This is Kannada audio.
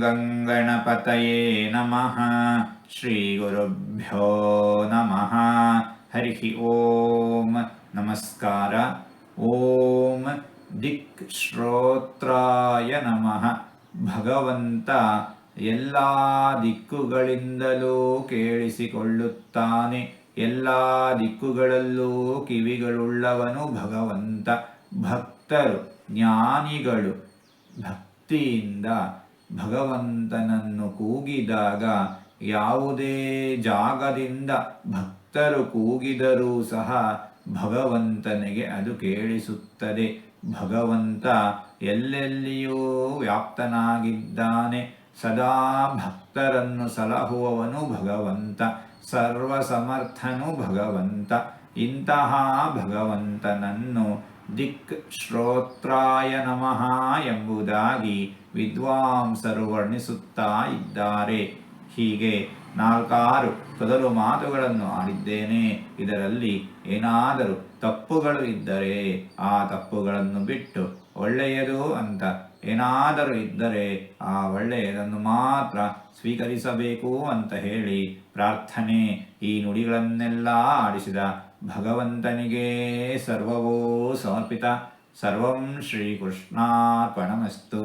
ಗಂಗಣಪತಯೇ ನಮಃ. ಶ್ರೀ ಗುರುಭ್ಯೋ ನಮಃ. ಹರಿ ಓಂ. ನಮಸ್ಕಾರ. ಓಂ ದಿಕ್ ಶ್ರೋತ್ರಾಯ ನಮಃ. ಭಗವಂತ ಎಲ್ಲ ದಿಕ್ಕುಗಳಿಂದಲೂ ಕೇಳಿಸಿಕೊಳ್ಳುತ್ತಾನೆ. ಎಲ್ಲ ದಿಕ್ಕುಗಳಲ್ಲೂ ಕಿವಿಗಳುಳ್ಳವನು ಭಗವಂತ. ಭಕ್ತರು, ಜ್ಞಾನಿಗಳು ಭಕ್ತಿಯಿಂದ ಭಗವಂತನನ್ನು ಕೂಗಿದಾಗ ಯಾವುದೇ ಜಾಗದಿಂದ ಭಕ್ತರು ಕೂಗಿದರೂ ಸಹ ಭಗವಂತನಿಗೆ ಅದು ಕೇಳಿಸುತ್ತದೆ. ಭಗವಂತ ಎಲ್ಲೆಲ್ಲಿಯೂ ವ್ಯಾಪ್ತನಾಗಿದ್ದಾನೆ. ಸದಾ ಭಕ್ತರನ್ನು ಸಲಹುವವನು ಭಗವಂತ. ಸರ್ವಸಮರ್ಥನು ಭಗವಂತ. ಇಂತಹ ಭಗವಂತನನ್ನು ದಿಕ್ ಶ್ರೋತ್ರಾಯ ನಮಃ ಎಂಬುದಾಗಿ ವಿದ್ವಾಂಸರು ವರ್ಣಿಸುತ್ತಾ ಇದ್ದಾರೆ. ಹೀಗೆ 4 ತೊದಲು ಮಾತುಗಳನ್ನು ಆಡಿದ್ದೇನೆ. ಇದರಲ್ಲಿ ಏನಾದರೂ ತಪ್ಪುಗಳು ಇದ್ದರೆ ಆ ತಪ್ಪುಗಳನ್ನು ಬಿಟ್ಟು ಒಳ್ಳೆಯದು ಅಂತ ಏನಾದರೂ ಇದ್ದರೆ ಆ ಒಳ್ಳೆಯದನ್ನು ಮಾತ್ರ ಸ್ವೀಕರಿಸಬೇಕು ಅಂತ ಹೇಳಿ ಪ್ರಾರ್ಥನೆ. ಈ ನುಡಿಗಳನ್ನೆಲ್ಲ ಆಡಿಸಿದ ಭಗವಂತನಿಗೆ ಸರ್ವವೂ ಸಮರ್ಪಿತ. ಸರ್ವಂ ಶ್ರೀಕೃಷ್ಣಾರ್ಪಣಮಸ್ತು.